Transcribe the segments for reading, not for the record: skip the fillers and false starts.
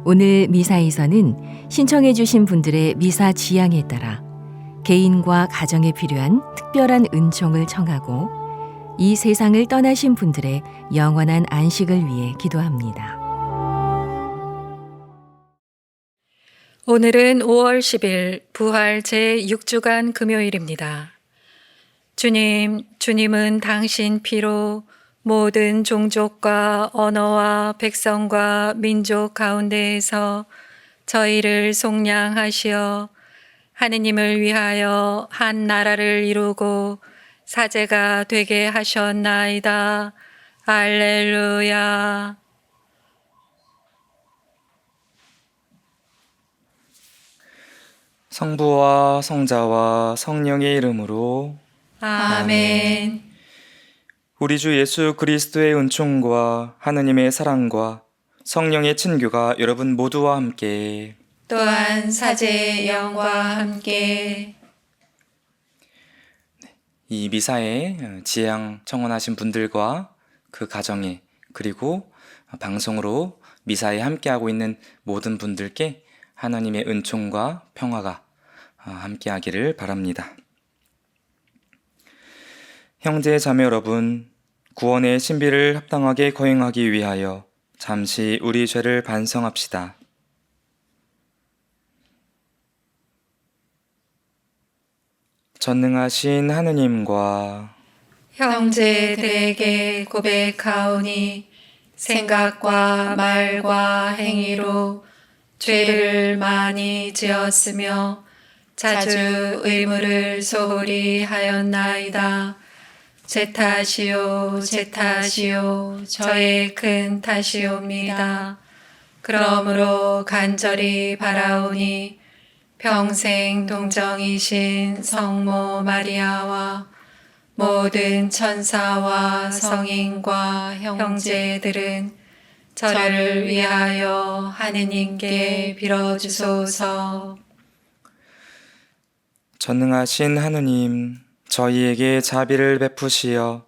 오늘 미사에서는 신청해 주신 분들의 미사 지향에 따라 개인과 가정에 필요한 특별한 은총을 청하고 이 세상을 떠나신 분들의 영원한 안식을 위해 기도합니다. 오늘은 5월 10일 부활 제6주간 금요일입니다. 주님은 당신 피로 모든 종족과 언어와 백성과 민족 가운데에서 저희를 속량하시어 하느님을 위하여 한 나라를 이루고 사제가 되게 하셨나이다. 할렐루야. 성부와 성자와 성령의 이름으로 아멘. 우리 주 예수 그리스도의 은총과 하느님의 사랑과 성령의 친교가 여러분 모두와 함께 또한 사제의 영과 함께 이 미사에 지향 청원하신 분들과 그 가정에 그리고 방송으로 미사에 함께하고 있는 모든 분들께 하나님의 은총과 평화가 함께하기를 바랍니다. 형제 자매 여러분, 구원의 신비를 합당하게 거행하기 위하여 잠시 우리 죄를 반성합시다. 전능하신 하느님과 형제들에게 고백하오니 생각과 말과 행위로 죄를 많이 지었으며 자주 의무를 소홀히 하였나이다. 제 탓이요 저의 큰 탓이옵니다. 그러므로 간절히 바라오니 평생 동정이신 성모 마리아와 모든 천사와 성인과 형제들은 저를 위하여 하느님께 빌어주소서. 전능하신 하느님, 저희에게 자비를 베푸시어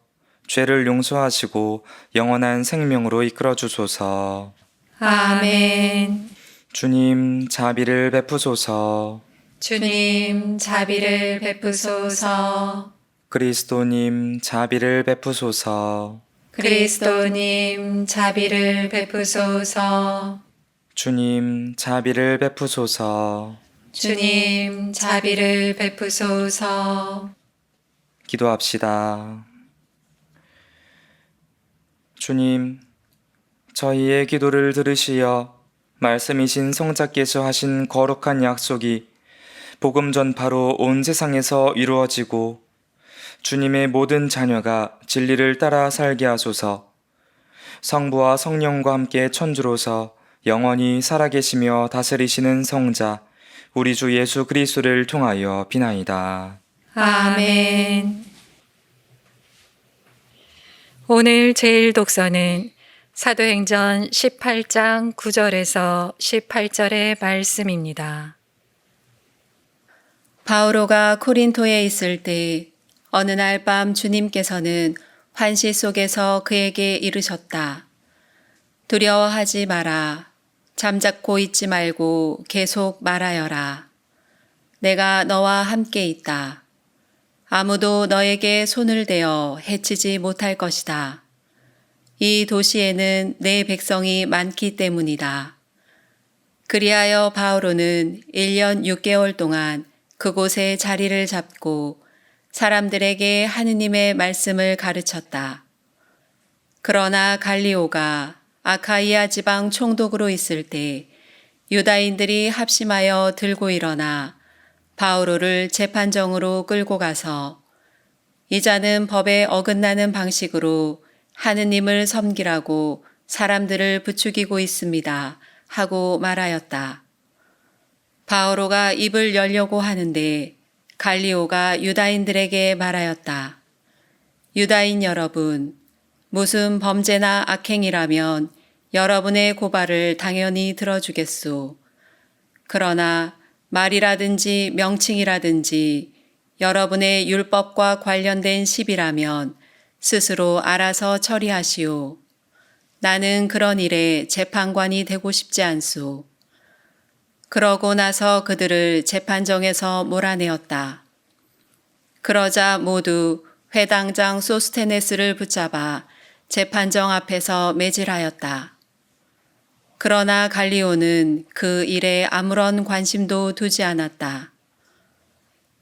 죄를 용서하시고 영원한 생명으로 이끌어 주소서. 아멘. 주님, 자비를 베푸소서. 주님, 자비를 베푸소서. 그리스도님, 자비를 베푸소서. 그리스도님, 자비를 베푸소서. 주님, 자비를 베푸소서. 주님, 자비를 베푸소서. 기도합시다. 주님, 저희의 기도를 들으시어 말씀이신 성자께서 하신 거룩한 약속이 복음 전파로 온 세상에서 이루어지고 주님의 모든 자녀가 진리를 따라 살게 하소서. 성부와 성령과 함께 천주로서 영원히 살아계시며 다스리시는 성자 우리 주 예수 그리스도를 통하여 비나이다. 아멘. 오늘 제일 독서는 사도행전 18장 9절에서 18절의 말씀입니다. 바오로가 코린토에 있을 때 어느 날 밤 주님께서는 환시 속에서 그에게 이르셨다. 두려워하지 마라. 잠자코 있지 말고 계속 말하여라. 내가 너와 함께 있다. 아무도 너에게 손을 대어 해치지 못할 것이다. 이 도시에는 내 백성이 많기 때문이다. 그리하여 바오로는 1년 6개월 동안 그곳에 자리를 잡고 사람들에게 하느님의 말씀을 가르쳤다. 그러나 갈리오가 아카이아 지방 총독으로 있을 때 유다인들이 합심하여 들고 일어나 바오로를 재판정으로 끌고 가서 이 자는 법에 어긋나는 방식으로 하느님을 섬기라고 사람들을 부추기고 있습니다. 하고 말하였다. 바오로가 입을 열려고 하는데 갈리오가 유다인들에게 말하였다. 유다인 여러분, 무슨 범죄나 악행이라면 여러분의 고발을 당연히 들어주겠소. 그러나 말이라든지 명칭이라든지 여러분의 율법과 관련된 시비라면 스스로 알아서 처리하시오. 나는 그런 일에 재판관이 되고 싶지 않소. 그러고 나서 그들을 재판정에서 몰아내었다. 그러자 모두 회당장 소스테네스를 붙잡아 재판정 앞에서 매질하였다. 그러나 갈리오는 그 일에 아무런 관심도 두지 않았다.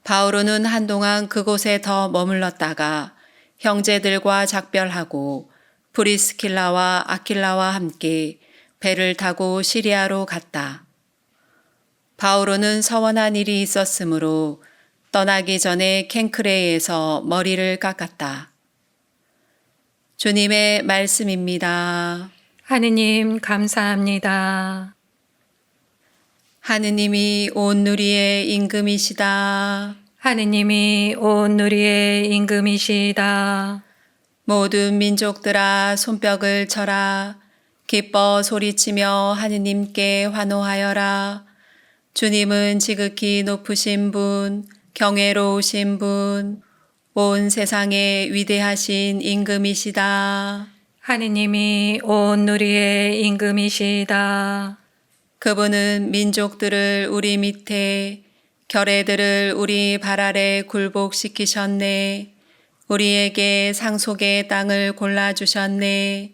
바오로는 한동안 그곳에 더 머물렀다가 형제들과 작별하고 브리스킬라와 아킬라와 함께 배를 타고 시리아로 갔다. 바오로는 서원한 일이 있었으므로 떠나기 전에 켄크레에서 머리를 깎았다. 주님의 말씀입니다. 하느님 감사합니다. 하느님이 온 누리의 임금이시다. 하느님이 온 누리의 임금이시다. 모든 민족들아 손뼉을 쳐라. 기뻐 소리치며 하느님께 환호하여라. 주님은 지극히 높으신 분, 경외로우신 분, 온 세상에 위대하신 임금이시다. 하느님이 온 누리의 임금이시다. 그분은 민족들을 우리 밑에, 결애들을 우리 발 아래 굴복시키셨네. 우리에게 상속의 땅을 골라주셨네.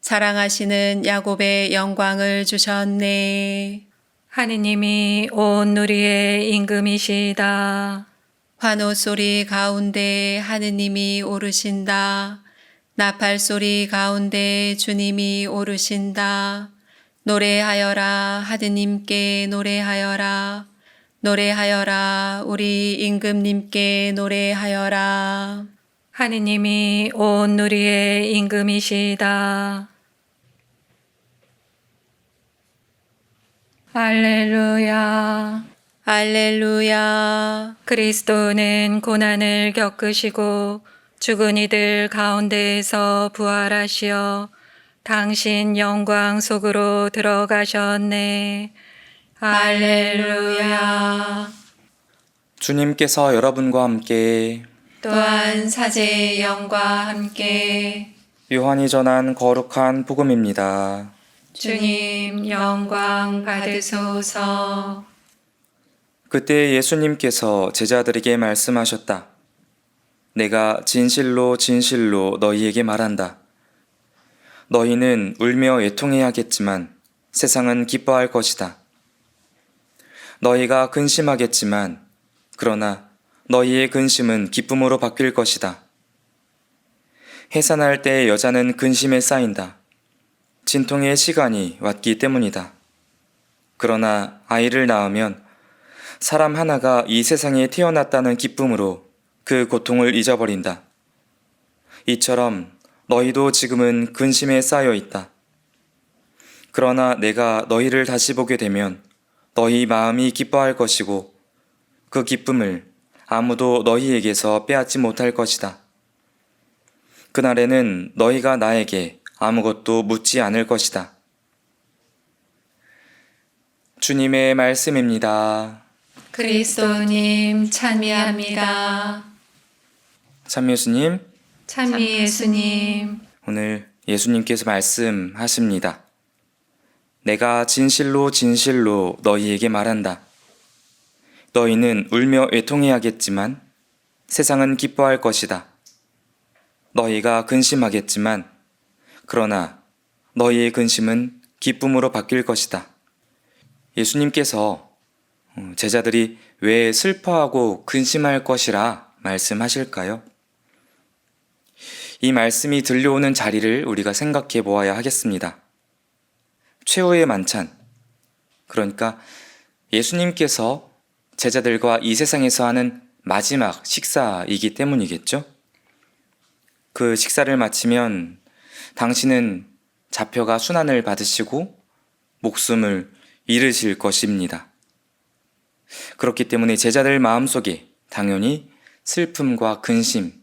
사랑하시는 야곱의 영광을 주셨네. 하느님이 온 누리의 임금이시다. 환호 소리 가운데 하느님이 오르신다. 나팔 소리 가운데 주님이 오르신다. 노래하여라 하느님께 노래하여라. 노래하여라 우리 임금님께 노래하여라. 하느님이 온 누리의 임금이시다. 할렐루야. 할렐루야. 그리스도는 고난을 겪으시고 죽은 이들 가운데에서 부활하시어 당신 영광 속으로 들어가셨네. 할렐루야. 주님께서 여러분과 함께 또한 사제의 영과 함께 요한이 전한 거룩한 복음입니다. 주님 영광 받으소서. 그때 예수님께서 제자들에게 말씀하셨다. 내가 진실로 진실로 너희에게 말한다. 너희는 울며 애통해야겠지만 세상은 기뻐할 것이다. 너희가 근심하겠지만 그러나 너희의 근심은 기쁨으로 바뀔 것이다. 해산할 때 여자는 근심에 쌓인다. 진통의 시간이 왔기 때문이다. 그러나 아이를 낳으면 사람 하나가 이 세상에 태어났다는 기쁨으로 그 고통을 잊어버린다. 이처럼 너희도 지금은 근심에 쌓여 있다. 그러나 내가 너희를 다시 보게 되면 너희 마음이 기뻐할 것이고 그 기쁨을 아무도 너희에게서 빼앗지 못할 것이다. 그날에는 너희가 나에게 아무것도 묻지 않을 것이다. 주님의 말씀입니다. 그리스도님 찬미합니다. 참 예수님, 찬미 예수님. 오늘 예수님께서 말씀하십니다. 내가 진실로 진실로 너희에게 말한다. 너희는 울며 애통해야겠지만 세상은 기뻐할 것이다. 너희가 근심하겠지만 그러나 너희의 근심은 기쁨으로 바뀔 것이다. 예수님께서 제자들이 왜 슬퍼하고 근심할 것이라 말씀하실까요? 이 말씀이 들려오는 자리를 우리가 생각해 보아야 하겠습니다. 최후의 만찬, 그러니까 예수님께서 제자들과 이 세상에서 하는 마지막 식사이기 때문이겠죠? 그 식사를 마치면 당신은 잡혀가 순환을 받으시고 목숨을 잃으실 것입니다. 그렇기 때문에 제자들 마음속에 당연히 슬픔과 근심,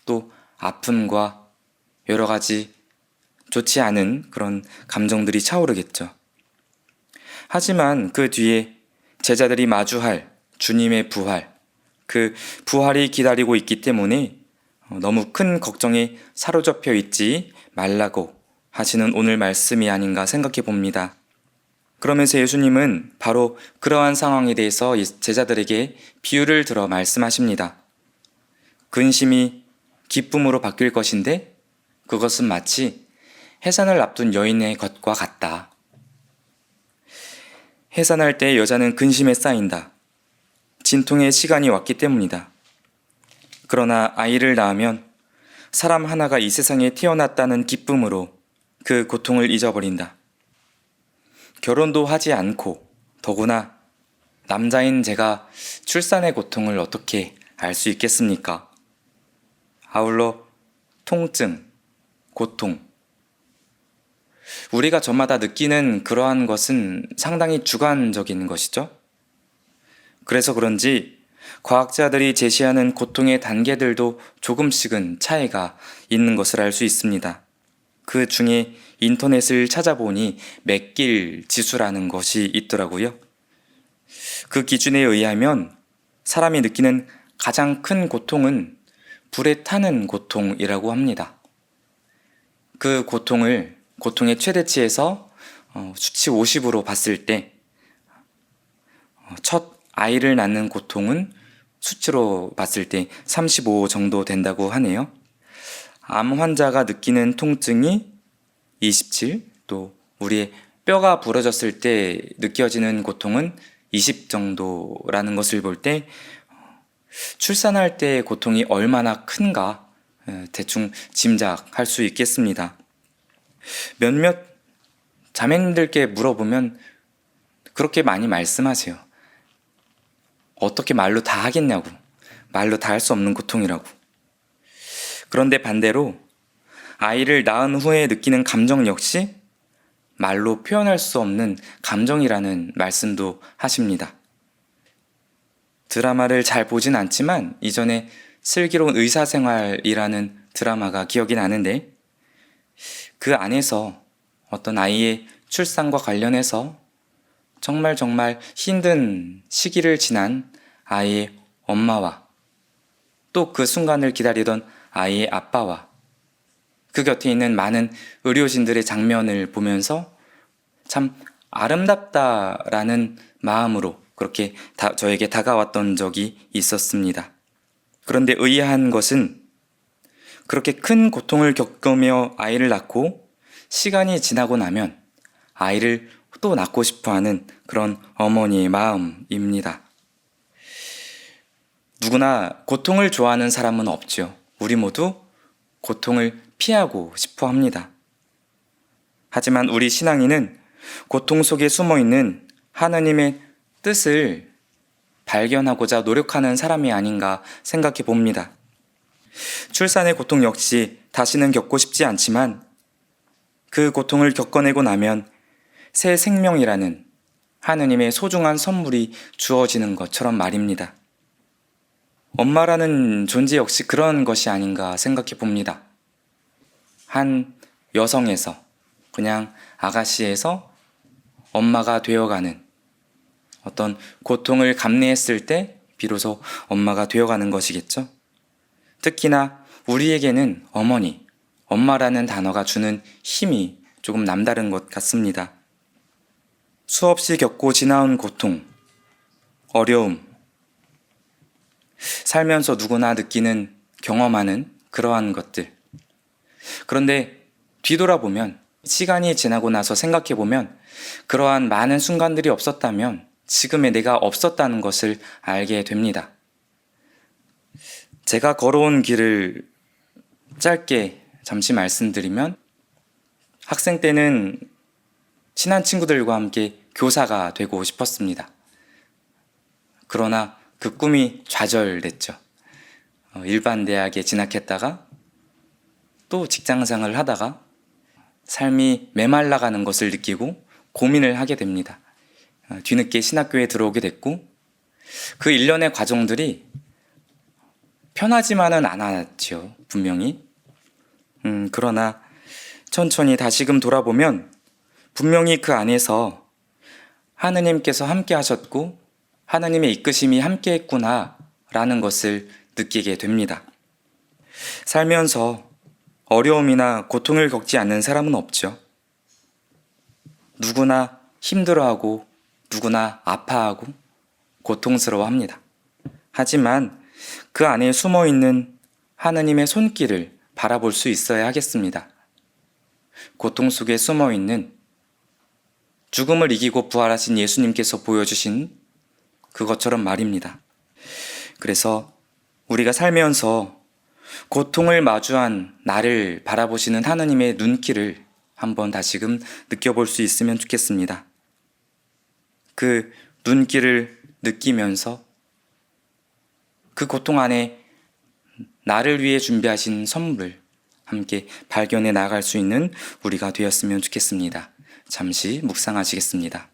또 아픔과 여러 가지 좋지 않은 그런 감정들이 차오르겠죠. 하지만 그 뒤에 제자들이 마주할 주님의 부활, 그 부활이 기다리고 있기 때문에 너무 큰 걱정에 사로잡혀 있지 말라고 하시는 오늘 말씀이 아닌가 생각해 봅니다. 그러면서 예수님은 바로 그러한 상황에 대해서 제자들에게 비유를 들어 말씀하십니다. 근심이 기쁨으로 바뀔 것인데 그것은 마치 해산을 앞둔 여인의 것과 같다. 해산할 때 여자는 근심에 쌓인다. 진통의 시간이 왔기 때문이다. 그러나 아이를 낳으면 사람 하나가 이 세상에 태어났다는 기쁨으로 그 고통을 잊어버린다. 결혼도 하지 않고 더구나 남자인 제가 출산의 고통을 어떻게 알 수 있겠습니까? 아울러 통증, 고통. 우리가 저마다 느끼는 그러한 것은 상당히 주관적인 것이죠. 그래서 그런지 과학자들이 제시하는 고통의 단계들도 조금씩은 차이가 있는 것을 알 수 있습니다. 그 중에 인터넷을 찾아보니 맥길 지수라는 것이 있더라고요. 그 기준에 의하면 사람이 느끼는 가장 큰 고통은 불에 타는 고통이라고 합니다. 그 고통의 최대치에서 수치 50으로 봤을 때 첫 아이를 낳는 고통은 수치로 봤을 때 35 정도 된다고 하네요. 암 환자가 느끼는 통증이 27, 또 우리의 뼈가 부러졌을 때 느껴지는 고통은 20 정도라는 것을 볼 때 출산할 때의 고통이 얼마나 큰가 대충 짐작할 수 있겠습니다. 몇몇 자매님들께 물어보면 그렇게 많이 말씀하세요. 어떻게 말로 다 하겠냐고, 말로 다 할 수 없는 고통이라고. 그런데 반대로 아이를 낳은 후에 느끼는 감정 역시 말로 표현할 수 없는 감정이라는 말씀도 하십니다. 드라마를 잘 보진 않지만 이전에 슬기로운 의사생활이라는 드라마가 기억이 나는데 그 안에서 어떤 아이의 출산과 관련해서 정말 힘든 시기를 지난 아이의 엄마와 또 그 순간을 기다리던 아이의 아빠와 그 곁에 있는 많은 의료진들의 장면을 보면서 참 아름답다라는 마음으로 그렇게 저에게 다가왔던 적이 있었습니다. 그런데 의아한 것은 그렇게 큰 고통을 겪으며 아이를 낳고 시간이 지나고 나면 아이를 또 낳고 싶어하는 그런 어머니의 마음입니다. 누구나 고통을 좋아하는 사람은 없죠. 우리 모두 고통을 피하고 싶어 합니다. 하지만 우리 신앙인은 고통 속에 숨어 있는 하나님의 뜻을 발견하고자 노력하는 사람이 아닌가 생각해 봅니다. 출산의 고통 역시 다시는 겪고 싶지 않지만 그 고통을 겪어내고 나면 새 생명이라는 하느님의 소중한 선물이 주어지는 것처럼 말입니다. 엄마라는 존재 역시 그런 것이 아닌가 생각해 봅니다. 한 여성에서 그냥 아가씨에서 엄마가 되어가는 어떤 고통을 감내했을 때 비로소 엄마가 되어가는 것이겠죠. 특히나 우리에게는 엄마라는 단어가 주는 힘이 조금 남다른 것 같습니다. 수없이 겪고 지나온 고통, 어려움, 살면서 누구나 느끼는, 경험하는 그러한 것들. 그런데 뒤돌아보면, 시간이 지나고 나서 생각해보면 그러한 많은 순간들이 없었다면 지금의 내가 없었다는 것을 알게 됩니다. 제가 걸어온 길을 짧게 잠시 말씀드리면 학생 때는 친한 친구들과 함께 교사가 되고 싶었습니다. 그러나 그 꿈이 좌절됐죠. 일반 대학에 진학했다가 또 직장생활을 하다가 삶이 메말라가는 것을 느끼고 고민을 하게 됩니다. 뒤늦게 신학교에 들어오게 됐고 그 일련의 과정들이 편하지만은 않았죠. 분명히. 그러나 천천히 다시금 돌아보면 분명히 그 안에서 하느님께서 함께 하셨고 하느님의 이끄심이 함께 했구나 라는 것을 느끼게 됩니다. 살면서 어려움이나 고통을 겪지 않는 사람은 없죠. 누구나 힘들어하고 누구나 아파하고 고통스러워합니다. 하지만 그 안에 숨어 있는 하느님의 손길을 바라볼 수 있어야 하겠습니다. 고통 속에 숨어 있는 죽음을 이기고 부활하신 예수님께서 보여주신 그것처럼 말입니다. 그래서 우리가 살면서 고통을 마주한 나를 바라보시는 하느님의 눈길을 한번 다시금 느껴볼 수 있으면 좋겠습니다. 그 눈길을 느끼면서 그 고통 안에 나를 위해 준비하신 선물을 함께 발견해 나갈 수 있는 우리가 되었으면 좋겠습니다. 잠시 묵상하시겠습니다.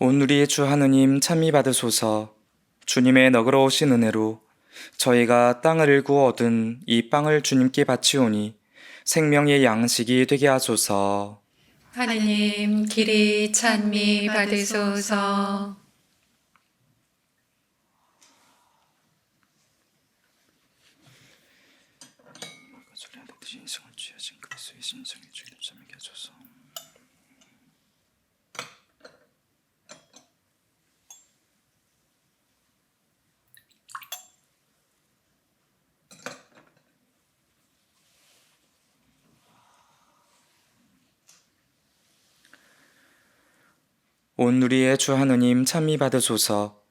온 우리의 주 하느님 참미 받으소서. 주님의 너그러우신 은혜로 저희가 땅을 일구 얻은 이 빵을 주님께 바치오니 생명의 양식이 되게 하소서. 하느님 길이 찬미 받으소서. 인성을 취하신 그리스도의 심정의 주를 참게 하소서. 온 우리의 주 하느님 참미 받으소서.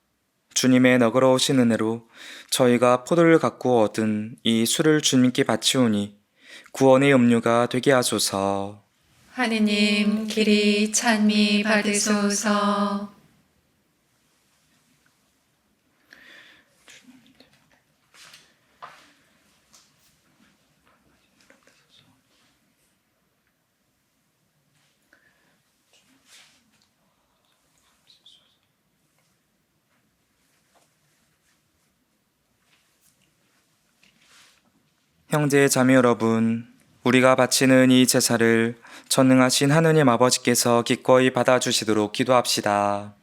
주님의 너그러우신 은혜로 저희가 포도를 갖고 얻은 이 술을 주님께 바치오니 구원의 음료가 되게 하소서. 하느님 길이 찬미 받으소서. 형제 자매 여러분, 우리가 바치는 이 제사를 전능하신 하느님 아버지께서 기꺼이 받아주시도록 기도합시다.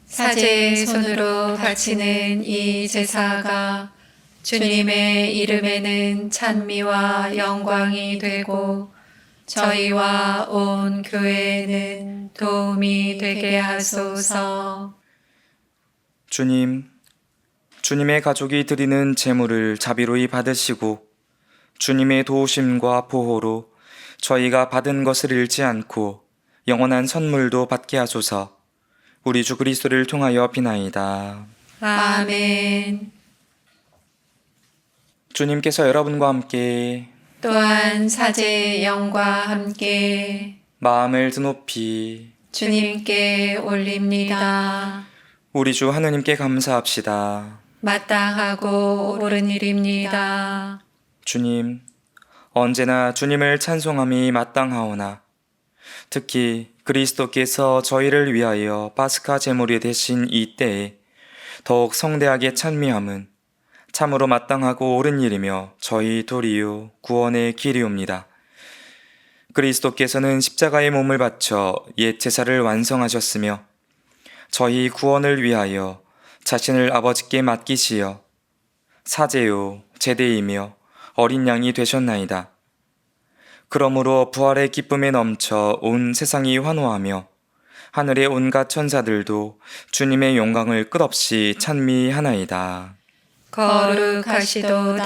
사제의 손으로 바치는 이 제사가 주님의 이름에는 찬미와 영광이 되고 저희와 온 교회에는 도움이 되게 하소서. 주님의 가족이 드리는 제물을 자비로이 받으시고 주님의 도우심과 보호로 저희가 받은 것을 잃지 않고 영원한 선물도 받게 하소서. 우리 주 그리스도를 통하여 비나이다. 아멘. 주님께서 여러분과 함께 또한 사제의 영과 함께 마음을 드높이 주님께 올립니다. 우리 주 하느님께 감사합시다. 마땅하고 옳은 일입니다. 주님, 언제나 주님을 찬송함이 마땅하오나 특히 그리스도께서 저희를 위하여 파스카 제물이 되신 이 때에 더욱 성대하게 찬미함은 참으로 마땅하고 옳은 일이며 저희 도리요 구원의 길이옵니다. 그리스도께서는 십자가의 몸을 바쳐 옛 제사를 완성하셨으며 저희 구원을 위하여 자신을 아버지께 맡기시어 사제요 제대이며 어린 양이 되셨나이다. 그러므로 부활의 기쁨에 넘쳐 온 세상이 환호하며 하늘의 온갖 천사들도 주님의 영광을 끝없이 찬미하나이다. 거룩하시도다.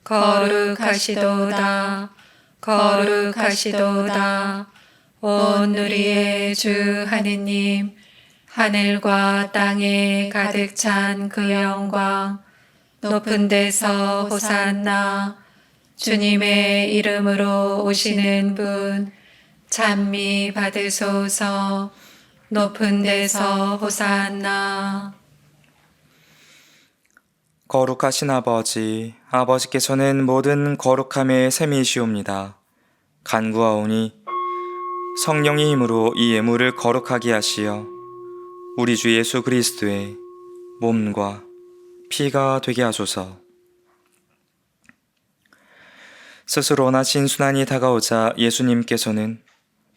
거룩하시도다. 거룩하시도다. 온 누리의 주 하느님, 하늘과 땅에 가득 찬 그 영광, 높은 데서 호산나. 주님의 이름으로 오시는 분, 찬미 받으소서. 높은 데서 호산나. 거룩하신 아버지, 아버지께서는 모든 거룩함의 셈이시옵니다. 간구하오니 성령의 힘으로 이 예물을 거룩하게 하시어 우리 주 예수 그리스도의 몸과 피가 되게 하소서. 스스로 원하신 순환이 다가오자 예수님께서는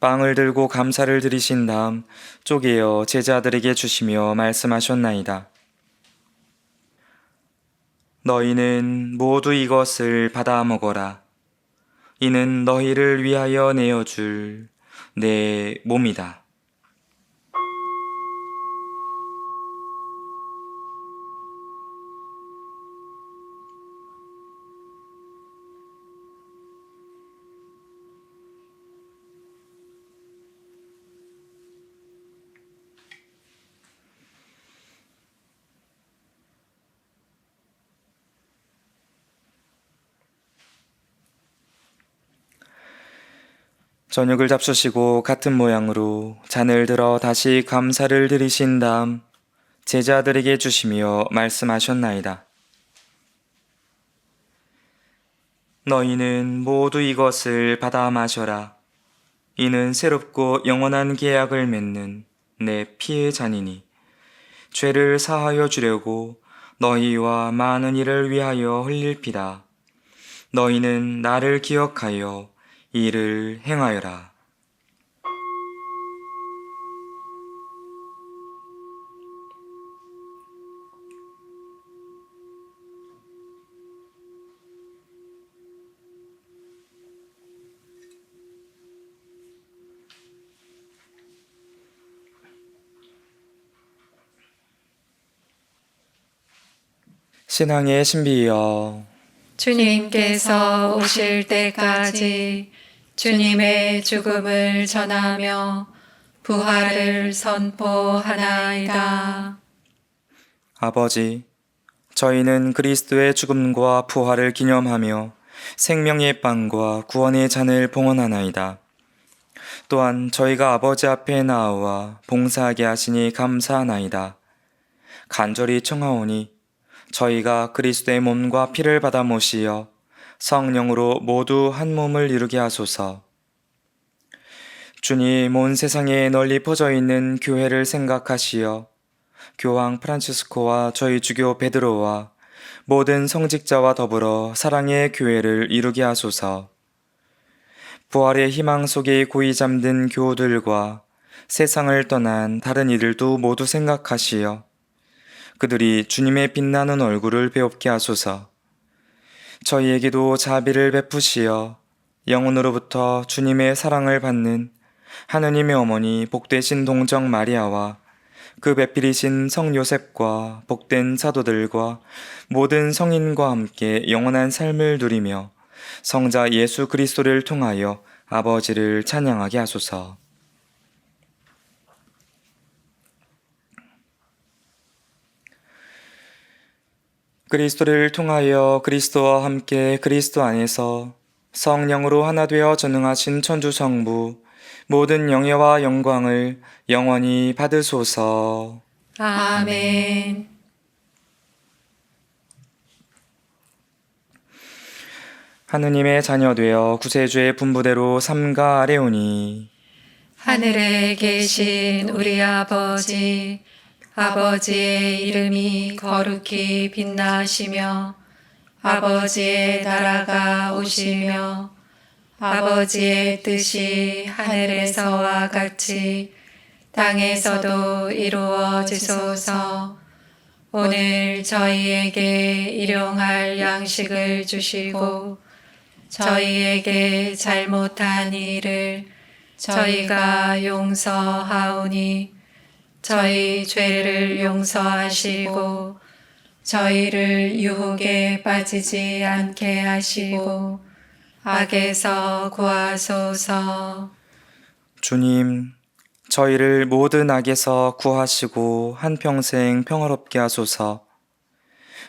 빵을 들고 감사를 드리신 다음 쪼개어 제자들에게 주시며 말씀하셨나이다. 너희는 모두 이것을 받아 먹어라. 이는 너희를 위하여 내어줄 내 몸이다. 저녁을 잡수시고 같은 모양으로 잔을 들어 다시 감사를 드리신 다음 제자들에게 주시며 말씀하셨나이다. 너희는 모두 이것을 받아 마셔라. 이는 새롭고 영원한 계약을 맺는 내 피의 잔이니 죄를 사하여 주려고 너희와 많은 이를 위하여 흘릴 피다. 너희는 나를 기억하여 이를 행하여라. 신앙의 신비여, 주님께서 오실 때까지 주님의 죽음을 전하며 부활을 선포하나이다. 아버지, 저희는 그리스도의 죽음과 부활을 기념하며 생명의 빵과 구원의 잔을 봉헌하나이다. 또한 저희가 아버지 앞에 나와 봉사하게 하시니 감사하나이다. 간절히 청하오니 저희가 그리스도의 몸과 피를 받아 모시어 성령으로 모두 한 몸을 이루게 하소서. 주님, 온 세상에 널리 퍼져 있는 교회를 생각하시어 교황 프란치스코와 저희 주교 베드로와 모든 성직자와 더불어 사랑의 교회를 이루게 하소서. 부활의 희망 속에 고이 잠든 교우들과 세상을 떠난 다른 이들도 모두 생각하시어 그들이 주님의 빛나는 얼굴을 배웁게 하소서. 저희에게도 자비를 베푸시어 영혼으로부터 주님의 사랑을 받는 하느님의 어머니 복되신 동정 마리아와 그 배필이신 성 요셉과 복된 사도들과 모든 성인과 함께 영원한 삶을 누리며 성자 예수 그리스도를 통하여 아버지를 찬양하게 하소서. 그리스도를 통하여 그리스도와 함께 그리스도 안에서 성령으로 하나 되어 전능하신 천주성부 모든 영예와 영광을 영원히 받으소서. 아멘. 하느님의 자녀 되어 구세주의 분부대로 삼가 아뢰오니 하늘에 계신 우리 아버지, 아버지의 이름이 거룩히 빛나시며 아버지의 나라가 오시며 아버지의 뜻이 하늘에서와 같이 땅에서도 이루어지소서. 오늘 저희에게 일용할 양식을 주시고 저희에게 잘못한 일을 저희가 용서하오니 저희 죄를 용서하시고 저희를 유혹에 빠지지 않게 하시고 악에서 구하소서. 주님, 저희를 모든 악에서 구하시고 한평생 평화롭게 하소서.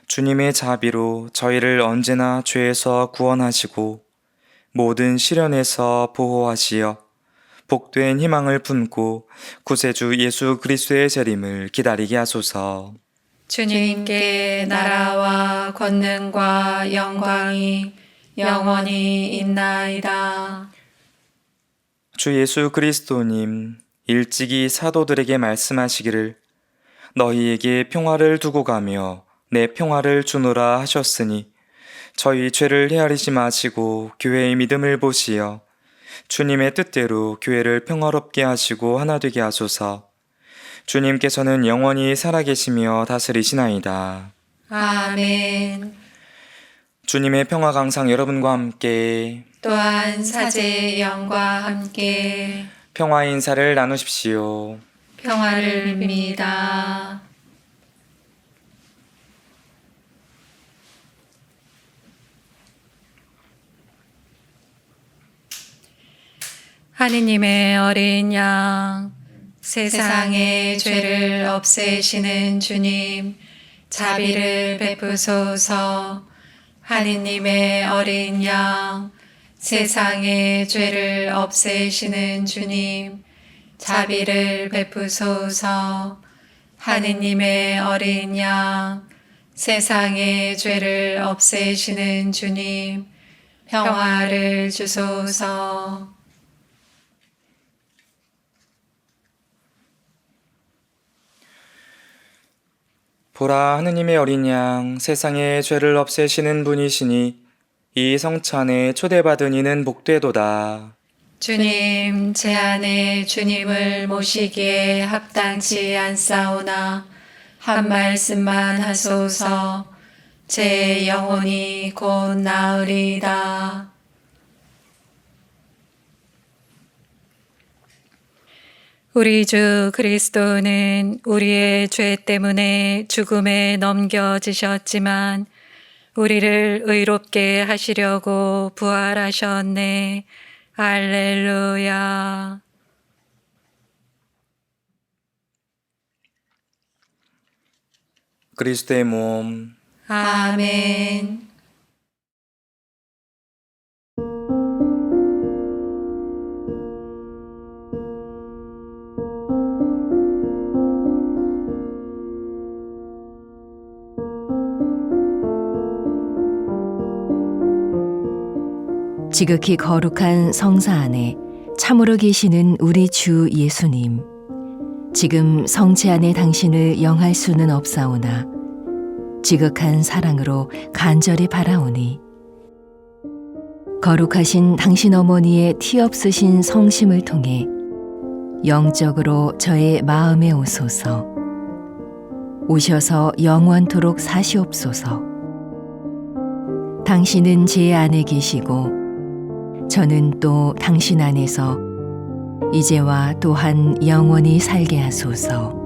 주님의 자비로 저희를 언제나 죄에서 구원하시고 모든 시련에서 보호하시어 복된 희망을 품고 구세주 예수 그리스도의 재림을 기다리게 하소서. 주님께 나라와 권능과 영광이 영원히 있나이다. 주 예수 그리스도님, 일찍이 사도들에게 말씀하시기를 너희에게 평화를 두고 가며 내 평화를 주노라 하셨으니 저희 죄를 헤아리지 마시고 교회의 믿음을 보시어 주님의 뜻대로 교회를 평화롭게 하시고 하나 되게 하소서. 주님께서는 영원히 살아계시며 다스리시나이다. 아멘. 주님의 평화가 항상 여러분과 함께 또한 사제의 영과 함께 평화의 인사를 나누십시오. 평화를 빕니다. 하느님의 어린 양, 세상의 죄를 없애시는 주님, 자비를 베푸소서. 하느님의 어린 양, 세상의 죄를 없애시는 주님, 자비를 베푸소서. 하느님의 어린 양, 세상의 죄를 없애시는 주님, 평화를 주소서. 보라, 하느님의 어린 양, 세상의 죄를 없애시는 분이시니 이 성찬에 초대받은 이는 복되도다. 주님, 제 안에 주님을 모시기에 합당치 않사오나 한 말씀만 하소서. 제 영혼이 곧 나으리이다. 우리 주 그리스도는 우리의 죄 때문에 죽음에 넘겨지셨지만 우리를 의롭게 하시려고 부활하셨네. 할렐루야. 그리스도의 몸, 아멘. 지극히 거룩한 성사 안에 참으로 계시는 우리 주 예수님, 지금 성체 안에 당신을 영할 수는 없사오나 지극한 사랑으로 간절히 바라오니 거룩하신 당신 어머니의 티 없으신 성심을 통해 영적으로 저의 마음에 오소서. 오셔서 영원토록 사시옵소서. 당신은 제 안에 계시고 저는 또 당신 안에서 이제와 또한 영원히 살게 하소서.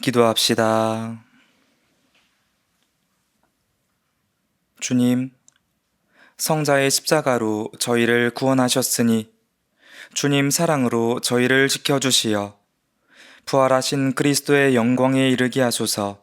기도합시다. 주님, 성자의 십자가로 저희를 구원하셨으니 주님 사랑으로 저희를 지켜주시어 부활하신 그리스도의 영광에 이르게 하소서.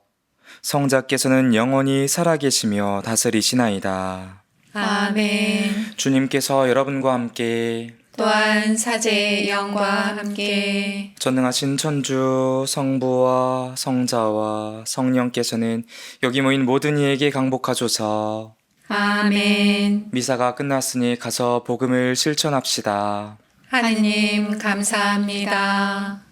성자께서는 영원히 살아계시며 다스리시나이다. 아멘. 주님께서 여러분과 함께 또한 사제의 영과 함께 전능하신 천주 성부와 성자와 성령께서는 여기 모인 모든 이에게 강복하소서. 아멘. 미사가 끝났으니 가서 복음을 실천합시다. 하느님 감사합니다.